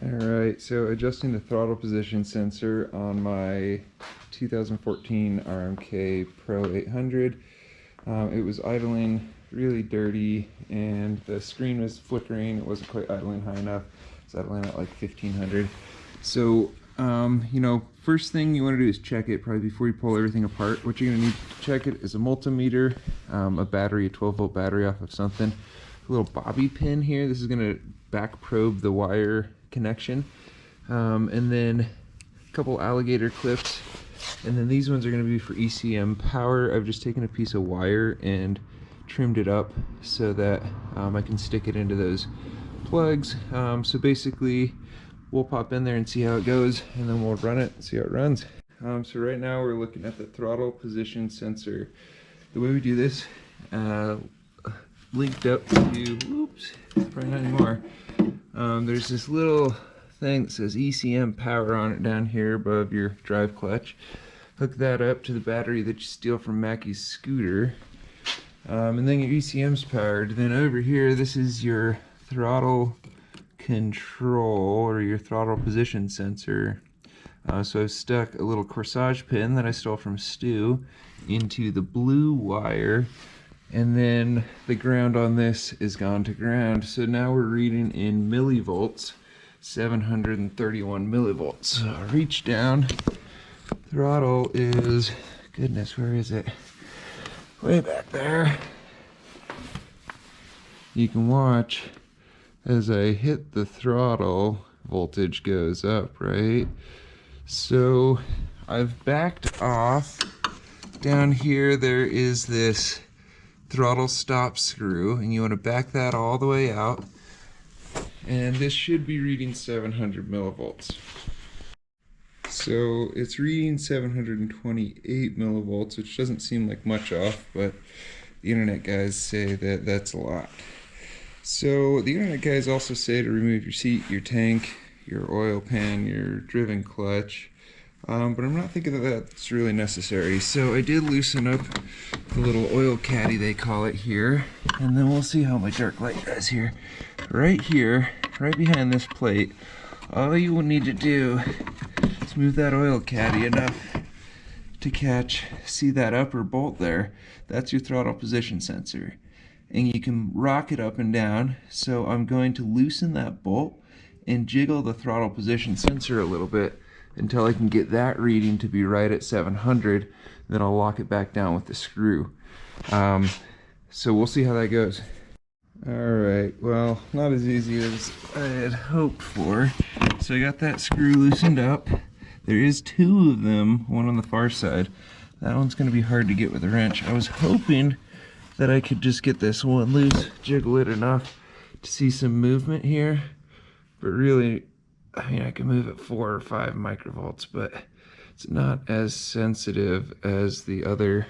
Alright, so adjusting the throttle position sensor on my 2014 RMK Pro 800. It was idling really dirty and the screen was flickering. It wasn't quite idling high enough. It's idling at like 1500. So, first thing you want to do is check it probably before you pull everything apart. What you're going to need to check it is a multimeter, a battery, a 12-volt battery off of something, a little bobby pin here. This is going to back probe the wire connection, and then a couple alligator clips, and then these ones are going to be for ECM power. I've just taken a piece of wire and trimmed it up so that I can stick it into those plugs. So basically we'll pop in there and see how it goes, and then we'll run it and see how it runs. So right now we're looking at the throttle position sensor. The way we do this, linked up to, oops, probably not anymore. There's this little thing that says ECM power on it down here above your drive clutch. Hook that up to the battery that you steal from Mackey's scooter. And then your ECM's powered. Then over here, this is your throttle control, or your throttle position sensor. So I've stuck a little corsage pin that I stole from Stu into the blue wire, and then the ground on this is gone to ground. So now we're reading in millivolts, 731 millivolts. So I'll reach down. Throttle is, goodness, where is it? Way back there. You can watch as I hit the throttle, voltage goes up, right? So I've backed off. Down here there is this throttle stop screw, and you want to back that all the way out, and this should be reading 700 millivolts. So it's reading 728 millivolts, which doesn't seem like much off, but the internet guys say that that's a lot. So the internet guys also say to remove your seat, your tank, your oil pan, your driven clutch, but I'm not thinking that that's really necessary. So I did loosen up the little oil caddy, they call it here, and then we'll see how my dark light does here. Right here, right behind this plate, all you will need to do is move that oil caddy enough to catch, see that upper bolt there? That's your throttle position sensor. And you can rock it up and down. So I'm going to loosen that bolt and jiggle the throttle position sensor a little bit until I can get that reading to be right at 700. Then I'll lock it back down with the screw. So we'll see how that goes. Alright, well, not as easy as I had hoped for. So I got that screw loosened up. There is two of them, one on the far side. That one's going to be hard to get with a wrench. I was hoping that I could just get this one loose, jiggle it enough to see some movement here. But really, I mean, I can move at 4 or 5 microvolts, but it's not as sensitive as the other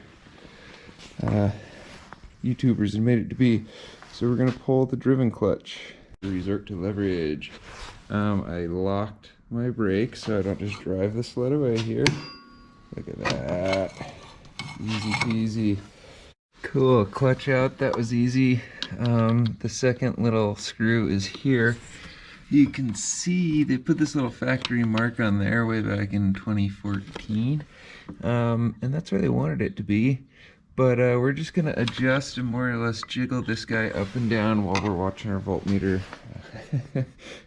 YouTubers have made it to be. So we're going to pull the driven clutch. Resort to leverage. I locked my brake so I don't just drive the sled away here. Look at that. Easy peasy. Cool, clutch out, that was easy. The second little screw is here. You can see they put this little factory mark on there way back in 2014. And that's where they wanted it to be. But we're just going to adjust and more or less jiggle this guy up and down while we're watching our voltmeter.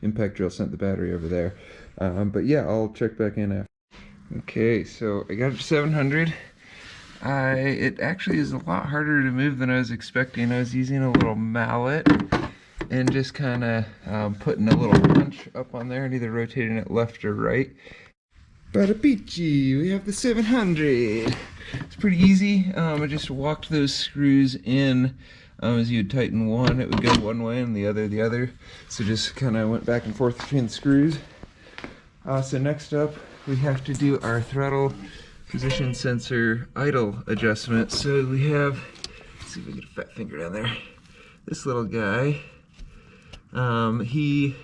Impact drill sent the battery over there. But yeah, I'll check back in after. Okay, so I got it to 700. It actually is a lot harder to move than I was expecting. I was using a little mallet and just kind of putting a little punch up on there and either rotating it left or right. Bada peachy, we have the 700. It's pretty easy. I just walked those screws in. As you would tighten one, it would go one way and the other. So just kind of went back and forth between the screws. So next up, we have to do our throttle position sensor idle adjustment. So we have, let's see if we can get a fat finger down there. This little guy, he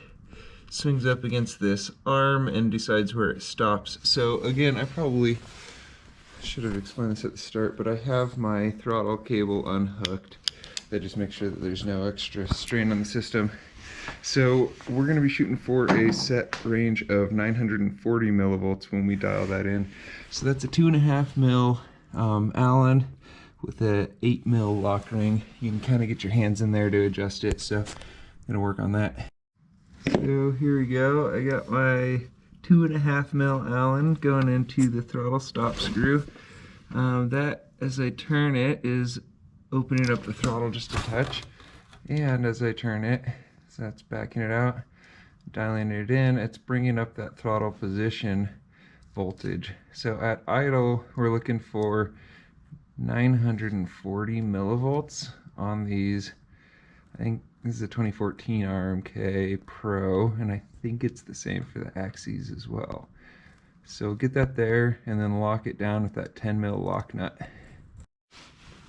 swings up against this arm and decides where it stops. So again, I probably should have explained this at the start, but I have my throttle cable unhooked. That just makes sure that there's no extra strain on the system. So we're going to be shooting for a set range of 940 millivolts when we dial that in. So that's a 2.5 mil Allen with a 8 mil lock ring. You can kind of get your hands in there to adjust it, so I'm going to work on that. So here we go. I got my 2.5 mil Allen going into the throttle stop screw. That, as I turn it, is opening up the throttle just a touch. And as I turn it, so that's backing it out, dialing it in, it's bringing up that throttle position voltage. So at idle, we're looking for 940 millivolts on these. I think this is a 2014 RMK Pro, and I think it's the same for the axes as well. So get that there, and then lock it down with that 10 mil lock nut.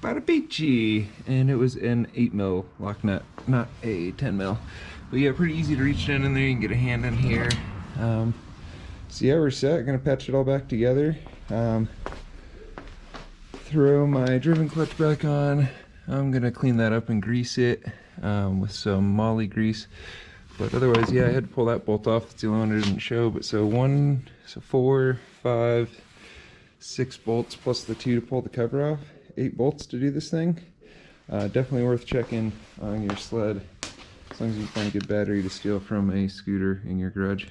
Bada beachy! And it was an 8 mil lock nut, not a 10 mil. But yeah, pretty easy to reach down in there. You can get a hand in here. So yeah, we're set. Gonna patch it all back together. Throw my driven clutch back on. I'm gonna clean that up and grease it with some moly grease. But otherwise, yeah, I had to pull that bolt off. It's the only one I didn't show. But so 4, 5, 6 bolts plus the 2 to pull the cover off. 8 bolts to do this thing. Definitely worth checking on your sled, as long as you find a good battery to steal from a scooter in your garage.